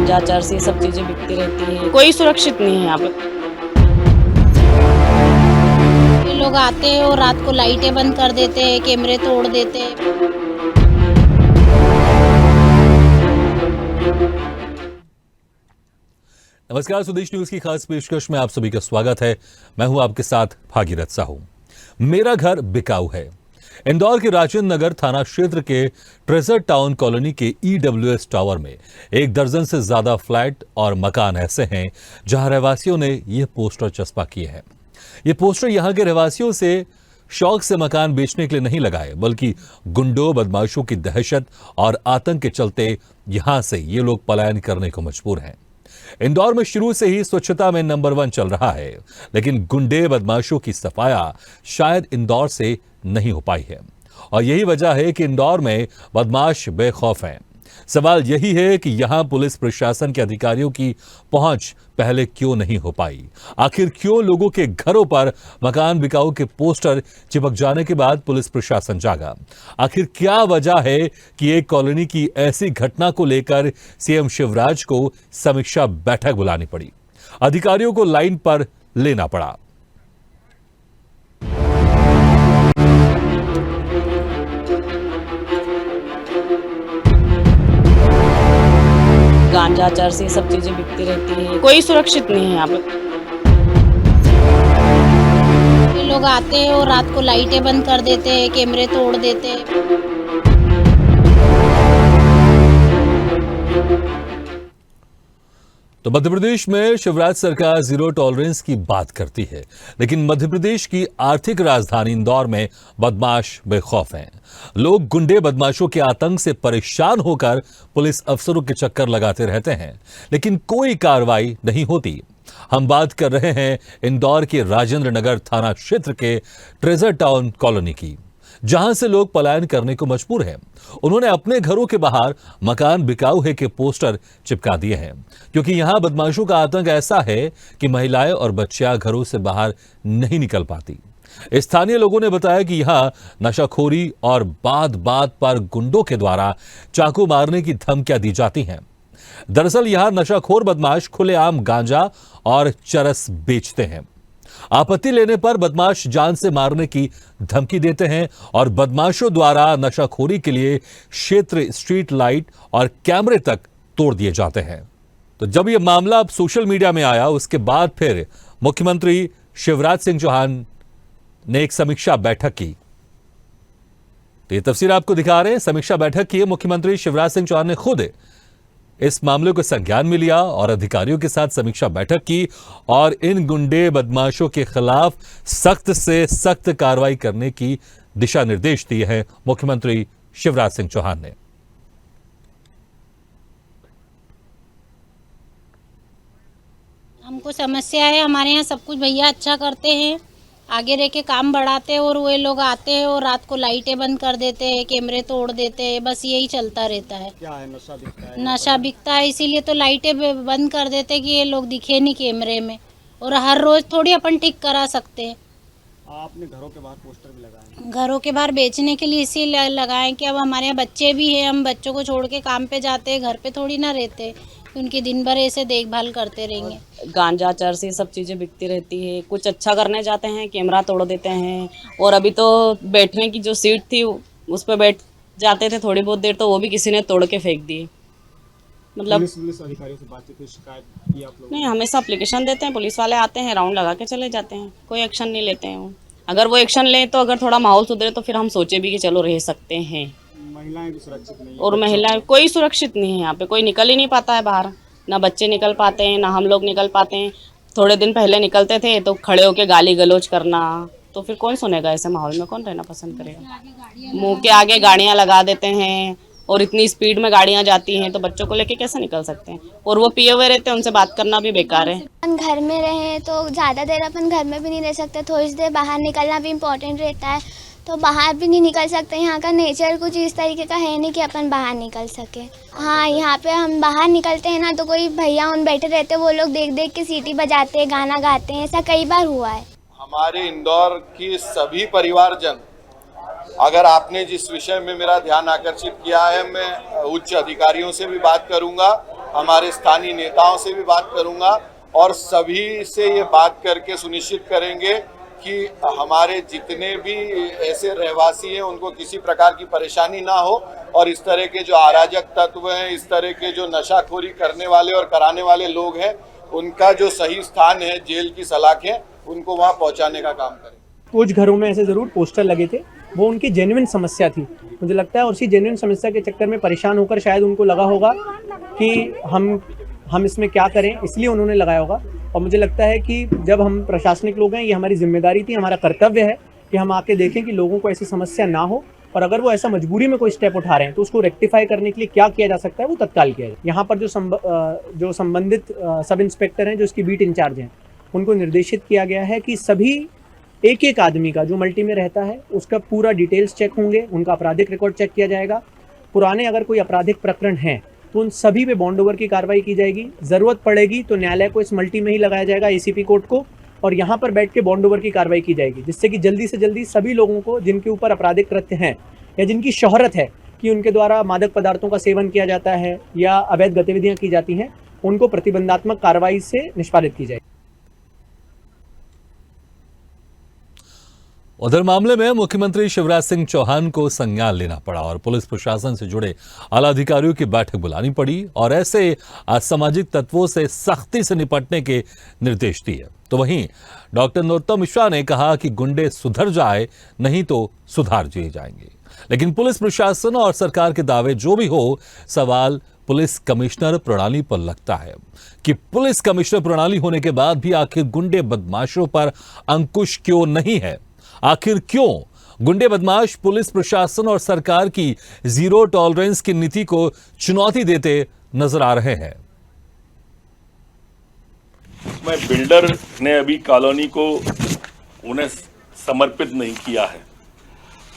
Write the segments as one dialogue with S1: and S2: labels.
S1: गांजा चरस सब चीजें बिकती रहती हैं, कोई सुरक्षित नहीं है यहाँ पे।
S2: ये लोग आते हैं और रात को लाइटें बंद कर देते हैं, कैमरे तोड़ देते हैं।
S3: नमस्कार, स्वदेश न्यूज की खास पेशकश में आप सभी का स्वागत है। मैं हूं आपके साथ भागीरथ साहू। मेरा घर बिकाऊ है। इंदौर के राजेंद्र नगर थाना क्षेत्र के ट्रेजर टाउन कॉलोनी के EWS टावर में 1 दर्जन से ज्यादा फ्लैट और मकान ऐसे हैं जहां रहवासियों ने यह पोस्टर चस्पा किए हैं। ये पोस्टर यहां के रहवासियों से शौक से मकान बेचने के लिए नहीं लगाए, बल्कि गुंडों बदमाशों की दहशत और आतंक के चलते यहां से ये लोग पलायन करने को मजबूर हैं। इंदौर में शुरू से ही स्वच्छता में नंबर 1 चल रहा है, लेकिन गुंडे बदमाशों की सफाया शायद इंदौर से नहीं हो पाई है और यही वजह है कि इंदौर में बदमाश बेखौफ हैं। सवाल यही है कि यहां पुलिस प्रशासन के अधिकारियों की पहुंच पहले क्यों नहीं हो पाई? आखिर क्यों लोगों के घरों पर मकान बिकाऊ के पोस्टर चिपक जाने के बाद पुलिस प्रशासन जागा? आखिर क्या वजह है कि एक कॉलोनी की ऐसी घटना को लेकर सीएम शिवराज को समीक्षा बैठक बुलानी पड़ी, अधिकारियों को लाइन पर लेना पड़ा?
S1: गांजा चरस सब चीजें बिकती रहती हैं, कोई सुरक्षित नहीं है यहाँ पे।
S2: ये लोग आते हैं और रात को लाइटें बंद कर देते हैं, कैमरे तोड़ देते हैं।
S3: तो मध्य प्रदेश में शिवराज सरकार जीरो टॉलरेंस की बात करती है, लेकिन मध्य प्रदेश की आर्थिक राजधानी इंदौर में बदमाश बेखौफ हैं। लोग गुंडे बदमाशों के आतंक से परेशान होकर पुलिस अफसरों के चक्कर लगाते रहते हैं, लेकिन कोई कार्रवाई नहीं होती। हम बात कर रहे हैं इंदौर के राजेंद्र नगर थाना क्षेत्र के ट्रेजर टाउन कॉलोनी की, जहां से लोग पलायन करने को मजबूर हैं। उन्होंने अपने घरों के बाहर मकान बिकाऊ है के पोस्टर चिपका दिए हैं, क्योंकि यहां बदमाशों का आतंक ऐसा है कि महिलाएं और बच्चियां घरों से बाहर नहीं निकल पाती। स्थानीय लोगों ने बताया कि यहां नशाखोरी और बात बात पर गुंडों के द्वारा चाकू मारने की धमकियां दी जाती हैं। दरअसल यहां नशाखोर बदमाश खुलेआम गांजा और चरस बेचते हैं। आपत्ति लेने पर बदमाश जान से मारने की धमकी देते हैं और बदमाशों द्वारा नशाखोरी के लिए क्षेत्र स्ट्रीट लाइट और कैमरे तक तोड़ दिए जाते हैं। तो जब यह मामला अब सोशल मीडिया में आया, उसके बाद फिर मुख्यमंत्री शिवराज सिंह चौहान ने एक समीक्षा बैठक की। तो ये तस्वीर आपको दिखा रहे हैं। समीक्षा बैठक की मुख्यमंत्री शिवराज सिंह चौहान ने खुद इस मामले को संज्ञान में लिया और अधिकारियों के साथ समीक्षा बैठक की और इन गुंडे बदमाशों के खिलाफ सख्त से सख्त कार्रवाई करने की दिशा निर्देश दिए हैं मुख्यमंत्री शिवराज सिंह चौहान ने।
S2: हमको समस्या है, हमारे यहाँ सब कुछ भैया अच्छा करते हैं, आगे रह के काम बढ़ाते हैं, और वो लोग आते हैं और रात को लाइटें बंद कर देते हैं, कैमरे तोड़ देते हैं, बस यही चलता रहता है।
S4: क्या है, नशा बिकता है?
S2: नशा बिकता है, इसीलिए तो लाइटें बंद कर देते हैं कि ये लोग दिखे नहीं कैमरे में, और हर रोज थोड़ी अपन ठीक करा सकते हैं।
S4: आपने घरों के बाहर पोस्टर भी लगाए?
S2: घरों के बाहर बेचने के लिए इसीलिए लगाएं कि अब हमारे यहाँ बच्चे भी हैं, हम बच्चों को छोड़ के काम पे जाते हैं, घर पे थोड़ी ना रहते, उनकी दिन भर ऐसे देखभाल करते रहेंगे।
S1: गांजा चरस सब चीजें बिकती रहती है, कुछ अच्छा करने जाते हैं कैमरा तोड़ देते हैं। और अभी तो बैठने की जो सीट थी उस पर बैठ जाते थे थोड़ी बहुत देर, तो वो भी किसी ने तोड़ के फेंक दी। मतलब
S4: पुलिस अधिकारियों से बातचीत की, शिकायत की आप लोग?
S1: नहीं, हमेशा एप्लीकेशन देते हैं, पुलिस वाले आते हैं, राउंड लगा के चले जाते हैं, कोई एक्शन नहीं लेते हैं वो। अगर वो एक्शन लें तो अगर थोड़ा माहौल सुधरे तो फिर हम सोचे भी कि चलो रह सकते हैं।
S4: महिलाएं भी सुरक्षित नहीं है?
S1: और महिलाएं कोई सुरक्षित नहीं है यहाँ पे, कोई निकल ही नहीं पाता है बाहर, ना बच्चे निकल पाते हैं, ना हम लोग निकल पाते हैं। थोड़े दिन पहले निकलते थे तो खड़े होके गाली गलौज करना, तो फिर कौन सुनेगा? ऐसे माहौल में कौन रहना पसंद करेगा? मुंह के आगे गाड़ियां लगा देते हैं और इतनी स्पीड में गाड़ियां जाती हैं, तो बच्चों को लेके कैसे निकल सकते हैं? और वो पिए हुए रहते हैं, उनसे बात करना भी बेकार है।
S5: अपन घर में रहें तो ज़्यादा देर अपन घर में भी नहीं रह सकते, थोड़ी देर बाहर निकलना भी इम्पोर्टेंट रहता है, तो बाहर भी नहीं निकल सकते। यहाँ का नेचर कुछ इस तरीके का है नहीं कि अपन बाहर निकल सके। हाँ, यहाँ पे हम बाहर निकलते हैं ना तो कोई भैया उन बैठे रहते हैं, वो लोग देख देख के सीटी बजाते हैं, गाना गाते हैं, ऐसा कई बार हुआ है।
S6: हमारे इंदौर की सभी परिवारजन, अगर आपने जिस विषय में मेरा ध्यान आकर्षित किया है, मैं उच्च अधिकारियों से भी बात करूंगा हमारे स्थानीय नेताओं से भी बात करूंगा और सभी से ये बात करके सुनिश्चित करेंगे कि हमारे जितने भी ऐसे रहवासी हैं उनको किसी प्रकार की परेशानी ना हो और इस तरह के जो अराजक तत्व हैं, इस तरह के जो नशाखोरी करने वाले और कराने वाले लोग हैं, उनका जो सही स्थान है जेल की सलाखें, उनको वहां पहुंचाने का काम करें।
S7: कुछ घरों में ऐसे ज़रूर पोस्टर लगे थे, वो उनकी जेन्युइन समस्या थी मुझे लगता है, और उसी जेन्युइन समस्या के चक्कर में परेशान होकर शायद उनको लगा होगा कि हम इसमें क्या करें, इसलिए उन्होंने लगाया होगा। और मुझे लगता है कि जब हम प्रशासनिक लोग हैं, ये हमारी जिम्मेदारी थी, हमारा कर्तव्य है कि हम आके देखें कि लोगों को ऐसी समस्या ना हो, और अगर वो ऐसा मजबूरी में कोई स्टेप उठा रहे हैं तो उसको रेक्टिफाई करने के लिए क्या किया जा सकता है वो तत्काल किया जाए। यहाँ पर जो संबंधित सब इंस्पेक्टर हैं, जो इसकी बीट इंचार्ज हैं, उनको निर्देशित किया गया है कि सभी एक एक आदमी का जो मल्टी में रहता है उसका पूरा डिटेल्स चेक होंगे, उनका आपराधिक रिकॉर्ड चेक किया जाएगा। पुराने अगर कोई आपराधिक प्रकरण हैं तो उन सभी पे बॉन्ड ओवर की कार्रवाई की जाएगी। ज़रूरत पड़ेगी तो न्यायालय को इस मल्टी में ही लगाया जाएगा, एसीपी कोर्ट को, और यहाँ पर बैठ के बॉन्ड ओवर की कार्रवाई की जाएगी, जिससे कि जल्दी से जल्दी सभी लोगों को जिनके ऊपर आपराधिक कृत्य हैं या जिनकी शोहरत है कि उनके द्वारा मादक पदार्थों का सेवन किया जाता है या अवैध गतिविधियाँ की जाती हैं, उनको प्रतिबंधात्मक कार्रवाई से निष्पादित की जाएगी।
S3: उधर मामले में मुख्यमंत्री शिवराज सिंह चौहान को संज्ञान लेना पड़ा और पुलिस प्रशासन से जुड़े आला अधिकारियों की बैठक बुलानी पड़ी और ऐसे असामाजिक तत्वों से सख्ती से निपटने के निर्देश दिए। तो वहीं डॉक्टर नरोत्तम मिश्रा ने कहा कि गुंडे सुधर जाए, नहीं तो सुधार दिए जाएंगे। लेकिन पुलिस प्रशासन और सरकार के दावे जो भी हो, सवाल पुलिस कमिश्नर प्रणाली पर लगता है कि पुलिस कमिश्नर प्रणाली होने के बाद भी आखिर गुंडे बदमाशों पर अंकुश क्यों नहीं है। आखिर क्यों गुंडे बदमाश पुलिस प्रशासन और सरकार की जीरो टॉलरेंस की नीति को चुनौती देते नजर आ रहे हैं।
S8: मैं बिल्डर ने अभी कॉलोनी को उन्हें समर्पित नहीं किया है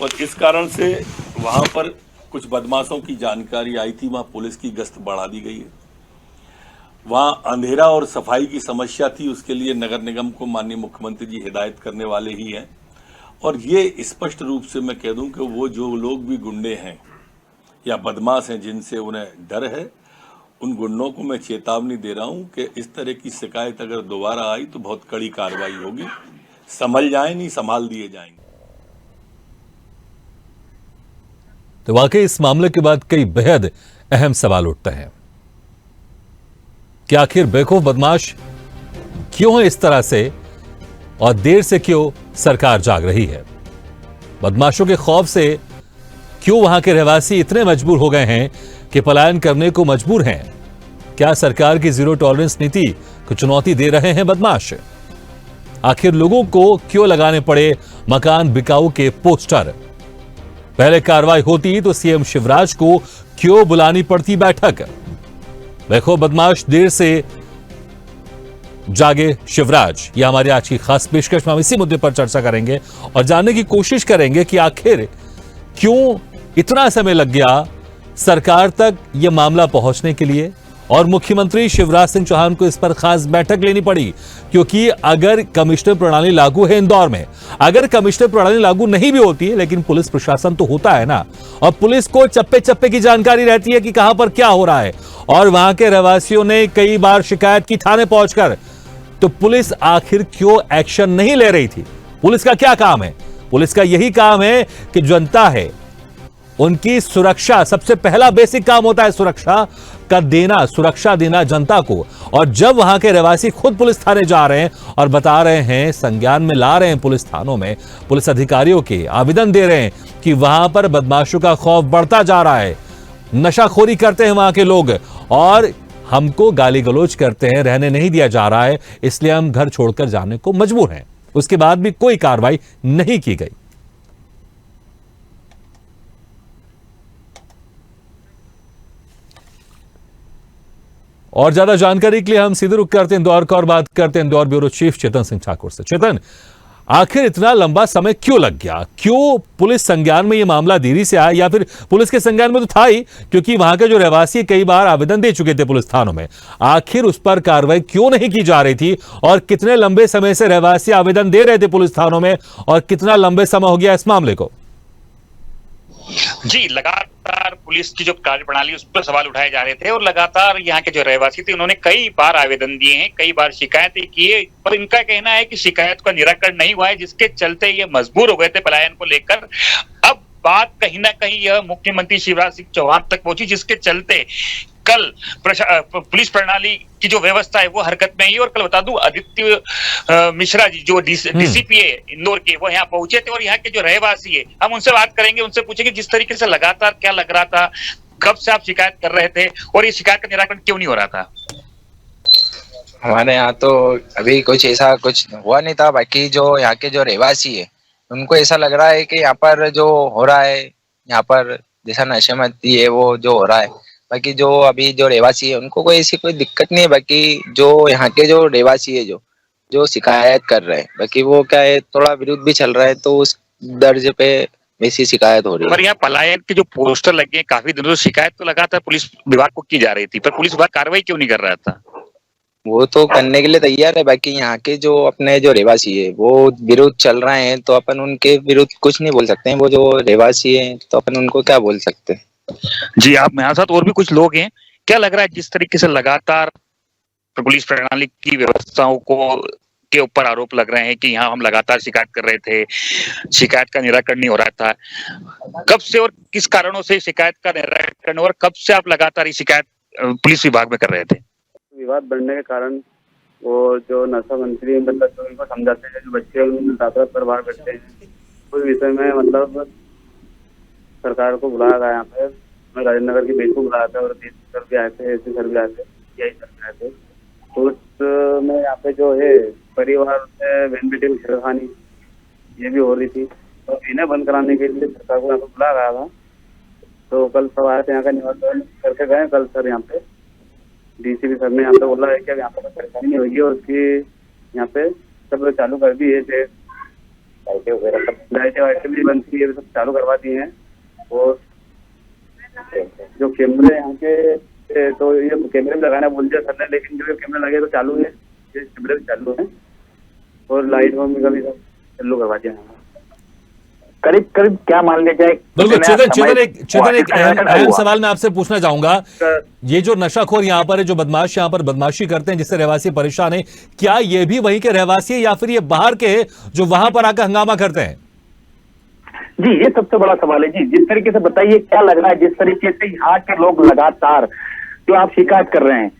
S8: और इस कारण से वहां पर कुछ बदमाशों की जानकारी आई थी, वहां पुलिस की गश्त बढ़ा दी गई है। वहां अंधेरा और सफाई की समस्या थी, उसके लिए नगर निगम को माननीय मुख्यमंत्री जी हिदायत करने वाले ही हैं। और ये स्पष्ट रूप से मैं कह दूं कि वो जो लोग भी गुंडे हैं या बदमाश हैं जिनसे उन्हें डर है, उन गुंडों को मैं चेतावनी दे रहा हूं कि इस तरह की शिकायत अगर दोबारा आई तो बहुत कड़ी कार्रवाई होगी। संभल जाए, नहीं संभाल दिए जाएंगे।
S3: तो वाकई इस मामले के बाद कई बेहद अहम सवाल उठते हैं कि आखिर बेखौफ बदमाश क्यों है इस तरह से और देर से क्यों सरकार जाग रही है। बदमाशों के खौफ से क्यों वहां के रहवासी इतने मजबूर हो गए हैं कि पलायन करने को मजबूर हैं। क्या सरकार की जीरो टॉलरेंस नीति को चुनौती दे रहे हैं बदमाश। आखिर लोगों को क्यों लगाने पड़े मकान बिकाऊ के पोस्टर। पहले कार्रवाई होती तो सीएम शिवराज को क्यों बुलानी पड़ती बैठक। बेखौफ बदमाश देर से जागे शिवराज, यह हमारी आज की खास पेशकश में हम इसी मुद्दे पर चर्चा करेंगे और जानने की कोशिश करेंगे कि आखिर क्यों इतना समय लग गया सरकार तक यह मामला पहुंचने के लिए और मुख्यमंत्री शिवराज सिंह चौहान को इस पर खास बैठक लेनी पड़ी। क्योंकि अगर कमिश्नर प्रणाली लागू है इंदौर में, अगर कमिश्नर प्रणाली लागू नहीं भी होती है, लेकिन पुलिस प्रशासन तो होता है ना, और पुलिस को चप्पे चप्पे की जानकारी रहती है कि कहां पर क्या हो रहा है। और वहां के रहवासियों ने कई बार शिकायत की थाने पहुंचकर, तो पुलिस आखिर क्यों एक्शन नहीं ले रही थी। पुलिस का क्या काम है? पुलिस का यही काम है कि जनता है उनकी सुरक्षा, सबसे पहला बेसिक काम होता है सुरक्षा का देना, सुरक्षा देना जनता को। और जब वहां के रहवासी खुद पुलिस थाने जा रहे हैं और बता रहे हैं, संज्ञान में ला रहे हैं पुलिस थानों में, पुलिस अधिकारियों के आवेदन दे रहे हैं कि वहां पर बदमाशों का खौफ बढ़ता जा रहा है, नशाखोरी करते हैं वहां के लोग और हमको गाली गलौज करते हैं, रहने नहीं दिया जा रहा है, इसलिए हम घर छोड़कर जाने को मजबूर हैं। उसके बाद भी कोई कार्रवाई नहीं की गई। और ज्यादा जानकारी के लिए हम सीधे रुक करते हैं इंदौर का और बात करते हैं इंदौर ब्यूरो चीफ चेतन सिंह ठाकुर से। चेतन, आखिर इतना लंबा समय क्यों लग गया? क्यों पुलिस संज्ञान में यह मामला देरी से आया, या फिर पुलिस के संज्ञान में तो था ही, क्योंकि वहां के जो रहवासी कई बार आवेदन दे चुके थे पुलिस थानों में, आखिर उस पर कार्रवाई क्यों नहीं की जा रही थी? और कितने लंबे समय से रहवासी आवेदन दे रहे थे पुलिस थानों में और कितना लंबे समय हो गया इस मामले को?
S9: जी, लगातार लगातार पुलिस की जो कार्यप्रणाली उस पर सवाल उठाए जा रहे थे और लगातार यहाँ के जो रहवासी थे उन्होंने कई बार आवेदन दिए हैं, कई बार शिकायतें की है, पर इनका कहना है कि शिकायत का निराकरण नहीं हुआ है, जिसके चलते ये मजबूर हो गए थे पलायन को लेकर। अब बात कहीं ना कहीं यह मुख्यमंत्री शिवराज सिंह चौहान तक पहुंची, जिसके चलते कल पुलिस प्रणाली की जो व्यवस्था है वो हरकत में आई। और कल बता दूं, आदित्य मिश्रा जी जो डीसीपी है इंदौर के, वो यहाँ पहुंचे थे और यहाँ के जो रहवासी है, हम उनसे बात करेंगे, उनसे पूछेंगे जिस तरीके से लगातार क्या लग रहा था, कब से आप शिकायत कर रहे थे और ये शिकायत का निराकरण क्यों नहीं हो रहा था?
S10: हमारे यहाँ तो अभी कुछ ऐसा कुछ हुआ नहीं था। बाकी जो यहाँ के जो रहवासी है उनको ऐसा लग रहा है कि यहाँ पर जो हो रहा है, यहाँ पर जैसा नशेमती है वो जो हो रहा है, बाकी जो अभी जो रहवासी है उनको कोई ऐसी कोई दिक्कत नहीं है। बाकी जो यहाँ के जो रहवासी है जो शिकायत कर रहे हैं, बाकी वो क्या है थोड़ा विरोध भी चल रहा है, तो उस दर्ज पे वैसी शिकायत हो रही है।
S9: पर यहाँ पलायन के जो पोस्टर लगे हैं, काफी दिनों से शिकायत तो लगातार पुलिस विभाग को की जा रही थी, पर पुलिस विभाग कार्रवाई क्यों नहीं कर रहा था?
S10: वो तो करने के लिए तैयार है। बाकी यहाँ के जो अपने जो रहवासी है वो विरोध चल रहे हैं, तो अपन उनके विरुद्ध कुछ नहीं बोल सकते हैं। वो जो रहवासी है तो अपन उनको क्या बोल सकते हैं।
S9: जी, आप मेरे साथ और भी कुछ लोग हैं, क्या लग रहा है जिस तरीके से लगातार पुलिस प्रणाली की व्यवस्थाओं को के ऊपर आरोप लग रहे हैं कि यहाँ हम लगातार शिकायत कर रहे थे, शिकायत का निराकरण नहीं हो रहा था, कब से और किस कारणों से शिकायत का निराकरण और कब से आप लगातार ये शिकायत पुलिस विभाग में कर रहे थे?
S11: विवाद बढ़ने के कारण वो जो नशा मंत्री मतलब जो उनको समझाते हैं, जो बच्चे रात रात पर बाहर बैठते हैं, उस विषय में मतलब सरकार को बुलाया गया। यहाँ पे मैं राजेंद्र नगर की बेच को बुलाया था और डीसी सर भी आए थे, एसपी सर भी आए थे, यही सर भी आए थे। तो उसमें यहाँ पे जो है परिवार से बहन बेटी की छेड़खानी ये भी हो रही थी, तो इन्हें बंद कराने के लिए सरकार को यहाँ पे बुलाया गया था। तो कल सब आए थे, यहाँ का निवारण करके गए कल सर। यहाँ पे डीसीपी सर ने यहाँ पे बोला है कि अब यहाँ पे परेशानी नहीं होगी और उसकी यहाँ पे सब चालू कर दी है, लाइटें वगैरह सब लाइटें भी बंद की है, सब चालू करवा दी हैं। और जो कैमरे यहाँ के तो ये कैमरे में लगाना बोल दिया सर ने, लेकिन जो कैमरे लगे तो चालू है, ये कैमरे भी चालू है और लाइट का भी सब चालू करवा दिया।
S12: करीब करीब क्या मान लिया जाए।
S3: बिल्कुल चेतन एक अहम सवाल मैं आपसे पूछना चाहूंगा, ये जो नशाखोर यहाँ पर है, जो बदमाश यहाँ पर बदमाशी करते हैं जिससे रहवासी परेशान है, क्या ये भी वहीं के रहवासी है या फिर ये बाहर के हैं जो वहां पर आकर हंगामा करते हैं?
S12: जी, ये सबसे बड़ा सवाल है जी। जिस तरीके से बताइए क्या लग रहा है, जिस तरीके से यहाँ के लोग लगातार जो आप शिकायत कर रहे हैं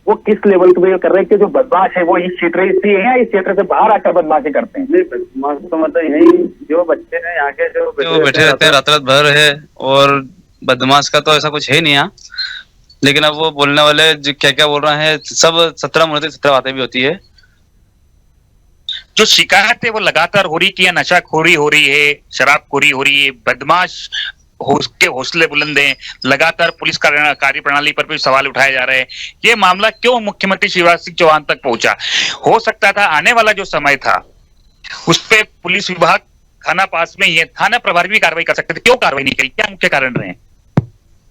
S12: वो किस लेवल पे कर रहे हैं कि जो बदमाश है वो इस क्षेत्र से है या इस क्षेत्र से बाहर आकर बदमाशी करते हैं?
S11: बदमाश तो मतलब यही जो बच्चे हैं यहाँ के जो
S13: बैठे रहते हैं रात रात भर है, और बदमाश का तो ऐसा कुछ है नहीं यहाँ। लेकिन अब वो बोलने वाले जो क्या क्या बोल रहे हैं, सब 17 मुहूर्त 17 बातें भी होती है।
S9: जो शिकायत है वो लगातार हो रही है, नशाखोरी हो रही है, शराबखोरी हो रही है, बदमाश के हौसले बुलंद हैं, लगातार पुलिस कार्यप्रणाली पर भी सवाल उठाए जा रहे हैं। ये मामला क्यों मुख्यमंत्री शिवराज सिंह चौहान तक पहुंचा? हो सकता था आने वाला जो समय था उस पे पुलिस विभाग थाना पास में ही है, थाना प्रभारी भी कार्रवाई कर सकते थे, क्यों कार्रवाई नहीं करी? क्या मुख्य कारण रहे?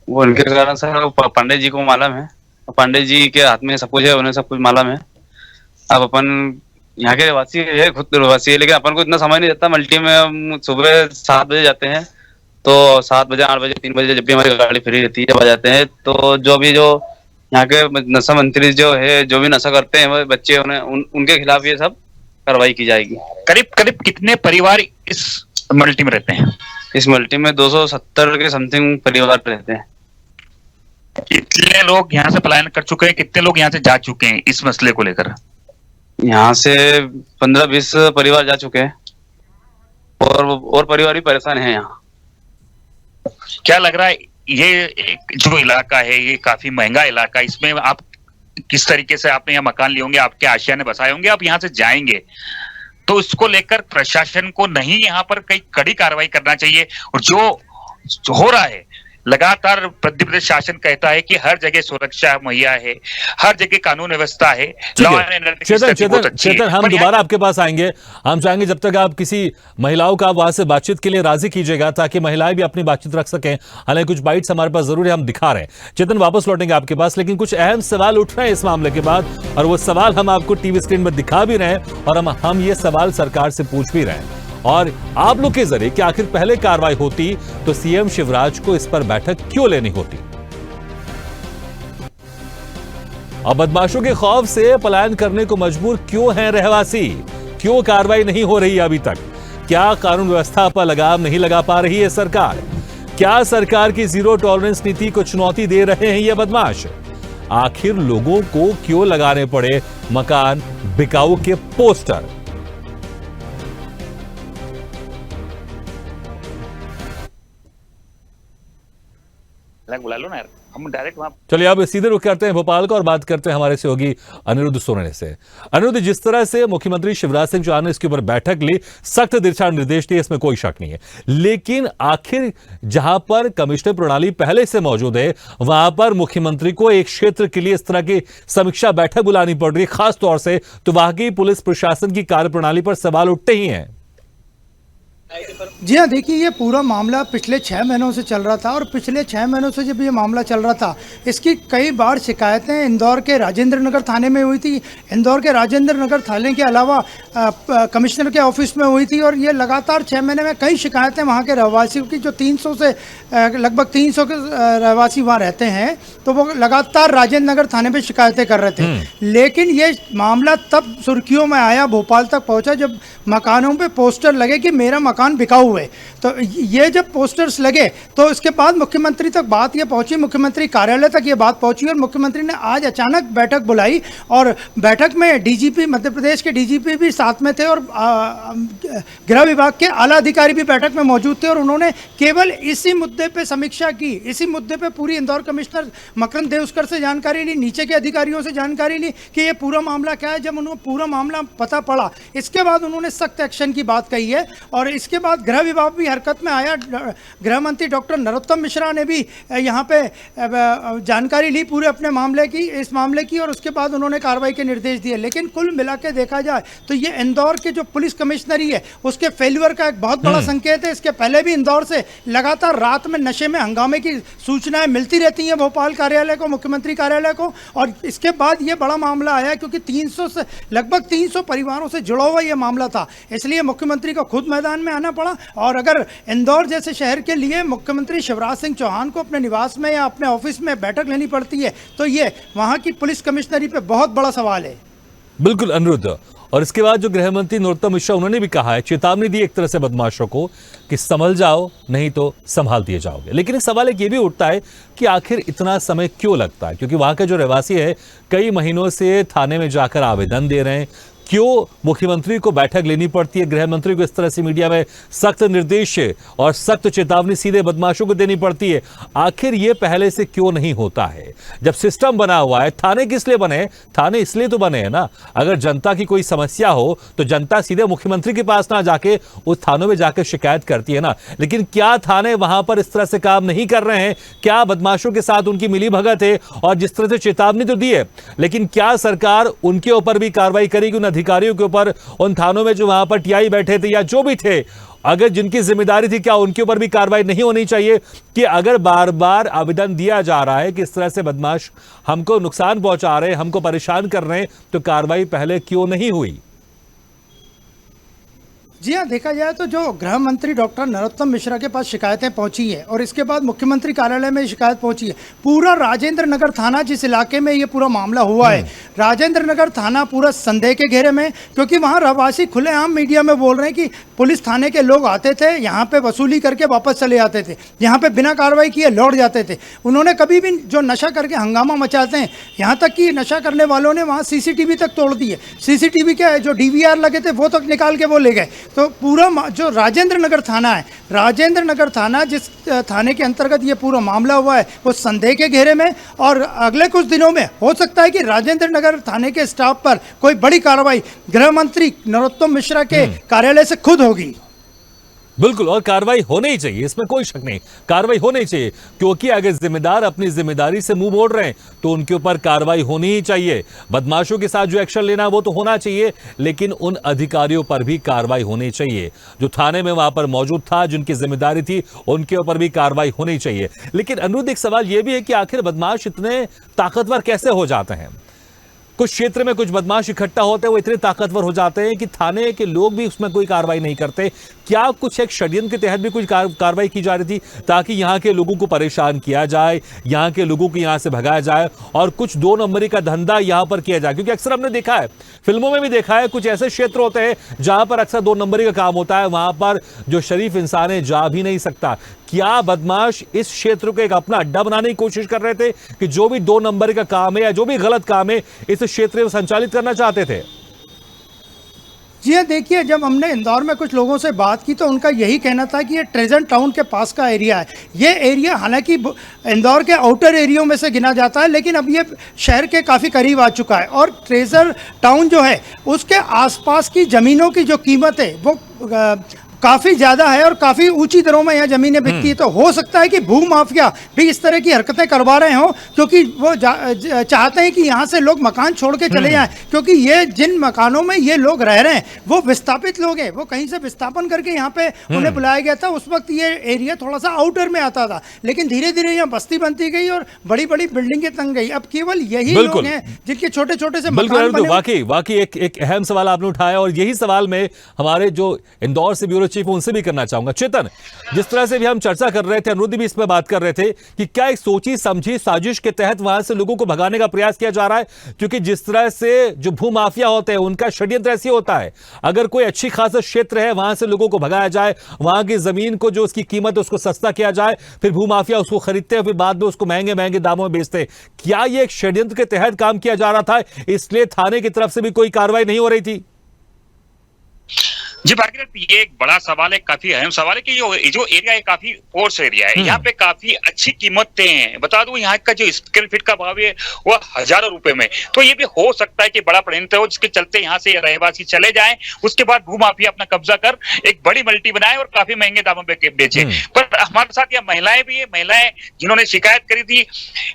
S13: वो उनके कारण सर पांडे जी को मालूम है, पांडे जी के हाथ में सब कुछ है, उन्हें सब कुछ मालूम है। अब अपन यहाँ के रहवासी है, खुद रहवासी है, लेकिन अपन को इतना समय नहीं देता। मल्टी में हम सुबह 7 बजे जाते हैं, तो 7 बजे 8 बजे 3 बजे जब भी हमारी गाड़ी फ्री रहती है जब आ जाते हैं, तो जो भी जो यहाँ के नशा मंत्री जो है, जो भी नशा करते हैं वो बच्चे, उनके खिलाफ ये सब कार्रवाई की जाएगी।
S9: करीब करीब कितने परिवार इस मल्टी में रहते हैं?
S13: इस मल्टी में 270 के समथिंग परिवार रहते हैं।
S9: कितने लोग यहाँ से पलायन कर चुके हैं, कितने लोग यहाँ से जा चुके हैं इस मसले को लेकर?
S13: यहाँ से 15-20 परिवार जा चुके हैं और परिवार भी परेशान है यहाँ।
S9: क्या लग रहा है ये जो इलाका है ये काफी महंगा इलाका है, इसमें आप किस तरीके से आपने यहाँ मकान लिए होंगे, आपके आशिया ने बसाए होंगे, आप यहाँ से जाएंगे तो इसको लेकर प्रशासन को नहीं यहाँ पर कई कड़ी कार्रवाई करना चाहिए? और जो हो रहा है लगातार मध्य प्रदेश शासन कहता है कि हर जगह सुरक्षा मुहैया है, हर जगह कानून व्यवस्था है,
S3: चेतन हम दोबारा आपके पास आएंगे। हम चाहेंगे जब तक आप किसी महिलाओं का वहां से बातचीत के लिए राजी कीजिएगा ताकि महिलाएं भी अपनी बातचीत रख सकें। हालांकि कुछ बाइट्स हमारे पास जरूर है, हम दिखा रहे हैं। चेतन वापस लौटेंगे आपके पास, लेकिन कुछ अहम सवाल उठ रहे हैं इस मामले के बाद, और वो सवाल हम आपको टीवी स्क्रीन पर दिखा भी रहे हैं और हम ये सवाल सरकार से पूछ भी रहे हैं। और आप लोग के जरिए कि आखिर पहले कार्रवाई होती तो सीएम शिवराज को इस पर बैठक क्यों लेनी होती। अब बदमाशों के खौफ से पलायन करने को मजबूर क्यों हैं रहवासी? क्यों कार्रवाई नहीं हो रही अभी तक? क्या कानून व्यवस्था पर लगाम नहीं लगा पा रही है सरकार? क्या सरकार की जीरो टॉलरेंस नीति को चुनौती दे रहे हैं ये बदमाश? आखिर लोगों को क्यों लगाने पड़े मकान बिकाऊ के पोस्टर?
S9: बुला लो ना यार, हम डायरेक्ट वहां।
S3: चलिए अब सीधे रुख करते हैं भोपाल का और बात करते हैं हमारे सहयोगी अनिरुद्ध सोरेने से। अनिरुद्ध, जिस तरह से मुख्यमंत्री शिवराज सिंह चौहान ने इसके ऊपर बैठक ली, सख्त दिशा निर्देश दिए, इसमें कोई शक नहीं है, लेकिन आखिर जहां पर कमिश्नर प्रणाली पहले से मौजूद है वहां पर मुख्यमंत्री को एक क्षेत्र के लिए इस तरह की समीक्षा बैठक बुलानी पड़ रही है, खास तौर से तो वहां की पुलिस प्रशासन की कार्यप्रणाली पर सवाल उठते ही हैं।
S14: जी हाँ, देखिए ये पूरा मामला पिछले 6 महीनों से चल रहा था और पिछले 6 महीनों से जब ये मामला चल रहा था इसकी कई बार शिकायतें इंदौर के राजेंद्र नगर थाने में हुई थी। इंदौर के राजेंद्र नगर थाने के अलावा कमिश्नर के ऑफिस में हुई थी और ये लगातार 6 महीने में कई शिकायतें वहाँ के रहवासियों की, जो 300 से लगभग 300 के रहवासी वहाँ रहते हैं, तो वो लगातार राजेंद्र नगर थाने पर शिकायतें कर रहे थे। लेकिन ये मामला तब सुर्खियों में आया, भोपाल तक पहुँचा जब मकानों पर पोस्टर लगे कि मेरा मकान बिकाऊ हुए। तो ये जब पोस्टर्स लगे तो इसके बाद मुख्यमंत्री तक बात ये पहुंची, मुख्यमंत्री कार्यालय तक ये बात पहुंची और मुख्यमंत्री ने आज अचानक बैठक बुलाई और बैठक में डीजीपी, मध्य प्रदेश के डीजीपी भी साथ में थे और गृह विभाग के आला अधिकारी भी बैठक में मौजूद थे और उन्होंने केवल इसी मुद्दे पे समीक्षा की। इसी मुद्दे पे पूरी इंदौर कमिश्नर मकरंद देउस्कर से जानकारी ली, नीचे के अधिकारियों से जानकारी ली कि ये पूरा मामला क्या है। जब उन्होंने पूरा मामला पता पड़ा, इसके बाद उन्होंने सख्त एक्शन की बात कही है और इसके बाद गृह विभाग भी हरकत में आया। गृह मंत्री डॉक्टर नरोत्तम मिश्रा ने भी यहाँ पे जानकारी ली पूरे अपने मामले की, इस मामले की, और उसके बाद उन्होंने कार्रवाई के निर्देश दिए। लेकिन कुल मिला के देखा जाए तो ये इंदौर के जो पुलिस कमिश्नरी है उसके फेल्यूर का एक बहुत बड़ा संकेत है। इसके पहले भी इंदौर से लगातार रात में नशे में हंगामे की सूचनाएं मिलती रहती हैं भोपाल कार्यालय को, मुख्यमंत्री कार्यालय को, और इसके बाद ये बड़ा मामला आया क्योंकि 300 से लगभग 300 परिवारों से जुड़ा हुआ ये मामला था। इसलिए मुख्यमंत्री को खुद मैदान में आना पड़ा। और अगर इंदौर जैसे शहर के लिए मुख्यमंत्री शिवराज सिंह चौहान को अपने निवास में या अपने ऑफिस में बैठक लेनी पड़ती है तो ये वहां की पुलिस कमिश्नरी पे बहुत बड़ा सवाल है।
S3: बिल्कुल अनिरुद्ध। और इसके बाद जो गृह मंत्री नरोत्तम मिश्रा, उन्होंने भी कहा है, चेतावनी दी एक तरह से बदमाशों को कि संभल जाओ नहीं तो संभाल दिए जाओगे। लेकिन एक सवाल एक ये भी उठता है कि आखिर इतना समय क्यों लगता है, क्योंकि वहां के जो रहवासी है कई महीनों से थाने में जाकर आवेदन दे रहे हैं। क्यों मुख्यमंत्री को बैठक लेनी पड़ती है, गृह मंत्री को इस तरह से मीडिया में सख्त निर्देश और सख्त चेतावनी सीधे बदमाशों को देनी पड़ती है? आखिर ये पहले से क्यों नहीं होता है? जब सिस्टम बना हुआ है, थाने किस लिए बने? थाने इसलिए तो बने हैं ना, अगर जनता की कोई समस्या हो तो जनता सीधे मुख्यमंत्री के पास ना जाके उस थानों में जाकर शिकायत करती है ना। लेकिन क्या थाने वहां पर इस तरह से काम नहीं कर रहे हैं? क्या बदमाशों के साथ उनकी मिली भगत है? और जिस तरह से चेतावनी तो दी है, लेकिन क्या सरकार उनके ऊपर भी कार्रवाई करेगी, उन अधिकारियों के ऊपर, उन थानों में जो वहां पर टीआई बैठे थे या जो भी थे, अगर जिनकी जिम्मेदारी थी, क्या उनके ऊपर भी कार्रवाई नहीं होनी चाहिए? कि अगर बार बार आवेदन दिया जा रहा है कि इस तरह से बदमाश हमको नुकसान पहुंचा रहे हैं, हमको परेशान कर रहे हैं, तो कार्रवाई पहले क्यों नहीं हुई?
S14: जी हाँ, देखा जाए तो जो गृह मंत्री डॉक्टर नरोत्तम मिश्रा के पास शिकायतें पहुंची है और इसके बाद मुख्यमंत्री कार्यालय में शिकायत पहुंची है, पूरा राजेंद्र नगर थाना जिस इलाके में ये पूरा मामला हुआ है, राजेंद्र नगर थाना पूरा संदेह के घेरे में, क्योंकि वहाँ रहवासी खुलेआम मीडिया में बोल रहे हैं कि पुलिस थाने के लोग आते थे, यहाँ पे वसूली करके वापस चले जाते थे, यहाँ पे बिना कार्रवाई किए लौट जाते थे। उन्होंने कभी भी जो नशा करके हंगामा मचाते हैं, यहाँ तक कि नशा करने वालों ने वहाँ CCTV तक तोड़ दिए, CCTV के जो DVR लगे थे वो तक निकाल के वो ले गए। तो पूरा जो राजेंद्र नगर थाना है, राजेंद्र नगर थाना जिस थाने के अंतर्गत ये पूरा मामला हुआ है, वो संदेह के घेरे में, और अगले कुछ दिनों में हो सकता है कि राजेंद्र नगर थाने के स्टाफ पर कोई बड़ी कार्रवाई गृह मंत्री नरोत्तम मिश्रा के कार्यालय से खुद होगी।
S3: बिल्कुल, और कार्रवाई होनी ही चाहिए, इसमें कोई शक नहीं, कार्रवाई होनी चाहिए, क्योंकि अगर जिम्मेदार अपनी जिम्मेदारी से मुंह मोड़ रहे हैं तो उनके ऊपर कार्रवाई होनी ही चाहिए। बदमाशों के साथ जो एक्शन लेना वो तो होना चाहिए, लेकिन उन अधिकारियों पर भी कार्रवाई होनी चाहिए जो थाने में वहां पर मौजूद था, जिनकी जिम्मेदारी थी, उनके ऊपर भी कार्रवाई होनी चाहिए। लेकिन अनुरुद्ध, एक सवाल यह भी है कि आखिर बदमाश इतने ताकतवर कैसे हो जाते हैं? कुछ क्षेत्र में कुछ बदमाश इकट्ठा होते हैं, वो इतने ताकतवर हो जाते हैं कि थाने के लोग भी उसमें कोई कार्रवाई नहीं करते। क्या कुछ एक षड्यंत्र के तहत भी कुछ कार्रवाई की जा रही थी ताकि यहाँ के लोगों को परेशान किया जाए, यहाँ के लोगों को यहाँ से भगाया जाए और कुछ 2 नंबरी का धंधा यहाँ पर किया जाए? क्योंकि अक्सर हमने देखा है, फिल्मों में भी देखा है, कुछ ऐसे क्षेत्र होते हैं जहां पर अक्सर 2 नंबरी का काम होता है, वहां पर जो शरीफ इंसान है जा भी नहीं सकता। क्या बदमाश इस क्षेत्र को एक अपना अड्डा बनाने की कोशिश कर रहे थे कि जो भी 2 नंबरी का काम है या जो भी गलत काम है इस क्षेत्र में संचालित करना चाहते थे?
S14: जी हाँ, देखिए, जब हमने इंदौर में कुछ लोगों से बात की तो उनका यही कहना था कि ये ट्रेजर टाउन के पास का एरिया है। ये एरिया हालांकि इंदौर के आउटर एरियो में से गिना जाता है, लेकिन अब ये शहर के काफ़ी करीब आ चुका है और ट्रेजर टाउन जो है उसके आसपास की ज़मीनों की जो कीमत है वो काफ़ी ज़्यादा है और काफ़ी ऊंची दरों में यहाँ ज़मीनें बिकती है। तो हो सकता है कि भू माफिया भी इस तरह की हरकतें करवा रहे हों, क्योंकि वो चाहते हैं कि यहाँ से लोग मकान छोड़ के चले जाएं, क्योंकि ये जिन मकानों में ये लोग रह रहे हैं वो विस्थापित लोग हैं। वो कहीं से विस्थापन करके यहाँ पे उन्हें बुलाया गया था। उस वक्त ये एरिया थोड़ा सा आउटर में आता था, लेकिन धीरे धीरे यहाँ बस्ती बनती गई और बड़ी बड़ी बिल्डिंगें तंग गई। अब केवल यही लोग हैं जिनके छोटे छोटे से मकान बने।
S3: वाकई एक अहम सवाल आपने उठाया और यही सवाल में हमारे जो इंदौर से ब्यूरो चीफ उनसे भी करना चाहूंगा। चेतन, जिस तरह से भी हम चर्चा कर रहे थे, अनुरुद्ध भी इसमें बात कर रहे थे कि क्या एक सोची समझी साजिश के तहत वहां से लोगों को भगाने का प्रयास किया जा रहा है? क्योंकि जिस तरह से जो भू माफिया होते हैं उनका षड्यंत्र ऐसे होता है, अगर कोई अच्छी खासा क्षेत्र है वहां से लोगों को भगाया जाए, वहां की जमीन को जो उसकी कीमत है उसको सस्ता किया जाए, फिर भू माफिया उसको खरीदते हैं, फिर बाद में उसको महंगे महंगे दामों में बेचते हैं। क्या यह एक षड्यंत्र के तहत काम किया जा रहा था, इसलिए थाने की तरफ से भी कोई कार्रवाई नहीं हो रही थी?
S9: जी भागीरथ, ये एक बड़ा सवाल है, काफी अहम सवाल है कि जो एरिया है काफी फोर्स एरिया है। यहाँ पे काफी अच्छी कीमतें हैं। बता दूं यहाँ का जो स्क्वायर फीट का भाव है वो हजारों रुपए में। तो ये भी हो सकता है कि बड़ा षड्यंत्र हो जिसके चलते यहाँ से रहवासी चले जाएं, उसके बाद भू माफिया अपना कब्जा कर एक बड़ी मल्टी बनाए और काफी महंगे दामों पे बेचे। पर हमारे साथ यहाँ महिलाएं भी है, महिलाएं जिन्होंने शिकायत करी थी,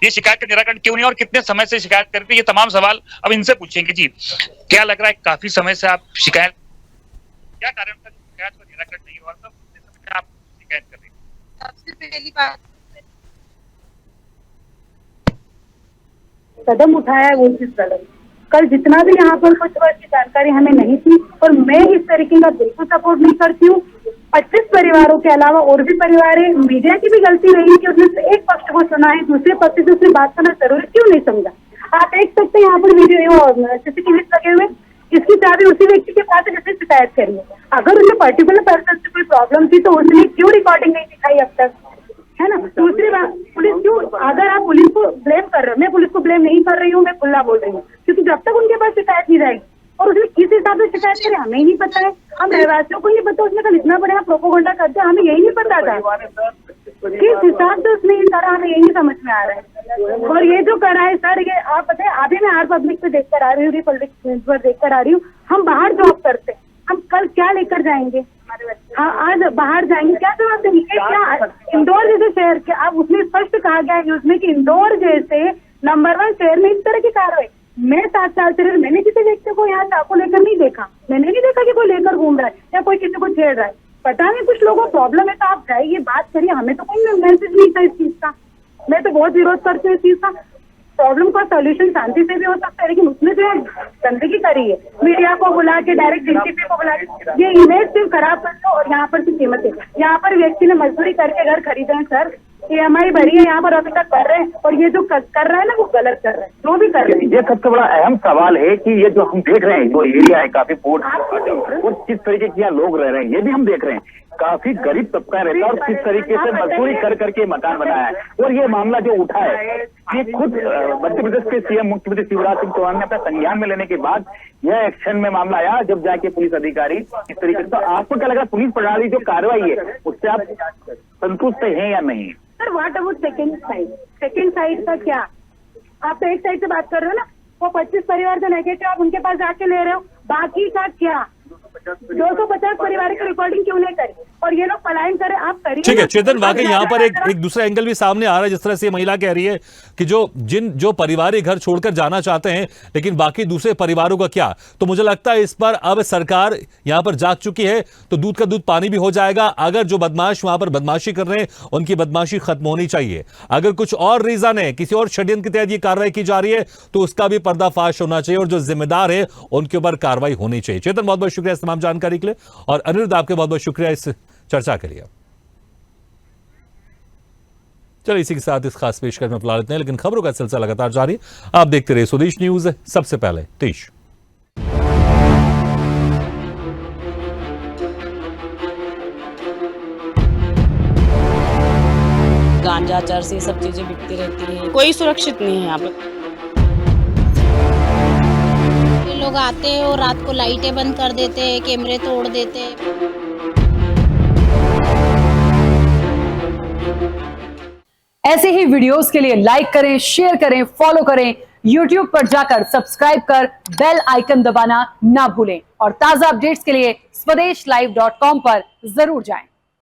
S9: ये शिकायत का निराकरण क्यों नहीं और कितने समय से शिकायत करी थी, ये तमाम सवाल अब इनसे पूछेंगे। जी, क्या लग रहा है काफी समय से आप शिकायत, क्या कारण था शिकायत का निराकरण नहीं हुआ? तब कितने समय से आप शिकायत कर रही थी?
S15: सबसे पहली बात कदम उठाया है वो चीज गलत। कल जितना भी यहाँ पर कुछ वर्ष की जानकारी हमें नहीं थी और मैं इस तरीके का बिल्कुल सपोर्ट नहीं करती हूँ। 25 परिवारों के अलावा और भी परिवार है। मीडिया की भी गलती रही कि उसने एक पक्ष को सुना है, दूसरे पक्ष से उसने बात करना जरूरी क्यों नहीं समझा। आप देख सकते हैं यहाँ पर वीडियो CCTV लगे हुए, इसकी चाबी उसी व्यक्ति के पास है जिसने शिकायत करी है। अगर उन्हें पर्टिकुलर पर्सन से कोई प्रॉब्लम थी तो उसने क्यों रिकॉर्डिंग नहीं दिखाई अब तक, है ना। दूसरी बात, पुलिस क्यों, अगर आप पुलिस को ब्लेम कर रहे हो, मैं पुलिस को ब्लेम नहीं कर रही हूँ, मैं खुला बोल रही हूँ, क्योंकि जब तक उनके पास शिकायत नहीं जाएगी और उसने किस हिसाब से शिकायत करे हमें ही नहीं पता है। हम रहवासियों को नहीं पता उसने कल इतना बड़ा प्रोपोगंडा कर दिया, हमें यही नहीं पता था किस हिसाब से उसने करा, हमें यही नहीं समझ में आ रहा है। और ये जो करा है सर, ये आप बताए, अभी मैं आर पब्लिक पे देखकर आ रही हूँ, पब्लिक पर देखकर आ रही हूँ। हम बाहर जॉब करते हैं, हम कल क्या लेकर जाएंगे? हाँ, आज बाहर जाएंगे, क्या जवाब देंगे? क्या इंदौर जैसे शहर के, अब उसमें स्पष्ट कहा गया है उसमें कि इंदौर जैसे नंबर 1 शहर में इस तरह की कार्रवाई। मैं 7 साल से मैंने किसी व्यक्ति को यहाँ चाकू लेकर नहीं देखा, मैंने नहीं देखा कि कोई लेकर घूम रहा है या कोई किसी को छेड़ रहा है। पता नहीं कुछ लोगों को प्रॉब्लम है तो आप जाइए बात करिए, हमें तो कोई मैसेज नहीं था इस चीज का। मैं तो बहुत विरोध करती हूँ इस चीज का। प्रॉब्लम का सॉल्यूशन शांति से भी हो सकता है, लेकिन उसने जो गंदगी करी है, मीडिया को बुला के, डायरेक्ट डीसीपी को बुला के, ये इमेज सिर्फ खराब कर दो। और यहाँ पर की कीमत है, यहाँ पर व्यक्ति ने मजदूरी करके घर खरीदे हैं सर, EMI भरी है, यहाँ पर अभी तक कर रहे हैं, और ये जो कर रहा है ना वो गलत कर रहे हैं, जो भी कर रहे हैं।
S12: ये सबसे बड़ा अहम सवाल है कि ये जो हम देख रहे हैं, जो एरिया है काफी पोर्ट और किस तरीके के यहाँ लोग रह रहे हैं, ये भी हम देख रहे हैं। काफी गरीब तबका रहता है और किस तरीके से मजदूरी कर करके मकान बनाया है। और ये मामला जो उठा है, ये खुद मध्य प्रदेश के CM मुख्यमंत्री शिवराज सिंह चौहान ने अपना संज्ञान में लेने के बाद यह एक्शन में मामला आया, जब जाके पुलिस अधिकारी इस तरीके से। तो आपको क्या लग रहा है, पुलिस प्रणाली जो कार्रवाई है उससे आप संतुष्ट हैं या नहीं?
S15: Sir what about second side का क्या? आप तो एक साइड से बात कर रहे हो ना, वो 25 परिवार जो नेगेटिव आप उनके पास जाके ले रहे हो, बाकी का क्या? 250 परिवार की रिकॉर्डिंग क्यों नहीं करी? और ये लोग पलायन करें, आप करिए
S3: ठीक है
S15: ना।
S3: चेतन, वाकई
S15: अब
S3: यहाँ पर
S15: ज्यादा-
S3: एक दूसरा एंगल भी सामने आ रहा है, जिस तरह से ये महिला कह रही है कि जो परिवार घर छोड़कर जाना चाहते हैं, लेकिन बाकी दूसरे परिवारों का क्या। तो मुझे लगता है इस पर अब सरकार यहाँ पर जाग चुकी है, तो दूध का दूध पानी भी हो जाएगा। अगर जो बदमाश वहां पर बदमाशी कर रहे हैं उनकी बदमाशी खत्म होनी चाहिए। अगर कुछ और रीजन है, किसी और षड्यंत्र के तहत ये कार्रवाई की जा रही है, तो उसका भी पर्दाफाश होना चाहिए और जो जिम्मेदार है उनके ऊपर कार्रवाई होनी चाहिए। चेतन, बहुत बहुत शुक्रिया इस तमाम जानकारी के लिए, और अनिरुद्ध आपके बहुत बहुत शुक्रिया इस चर्चा के लिए। चलिए इसी के साथ इस खास पेशकश में बुला लेते हैं, लेकिन खबरों का सिलसिला लगातार जारी है। आप देखते रहिए स्वदेश न्यूज। सबसे पहले तेज।
S1: गांजा चरस ये सब चीजें बिकती रहती हैं, कोई सुरक्षित नहीं है यहाँ पे।
S2: ये लोग आते हैं और रात को लाइटें बंद कर देते हैं, कैमरे तोड़ देते हैं।
S16: ऐसे ही वीडियोस के लिए लाइक करें, शेयर करें, फॉलो करें। YouTube पर जाकर सब्सक्राइब कर बेल आइकन दबाना ना भूलें, और ताजा अपडेट्स के लिए swedeshlive.com पर जरूर जाएं।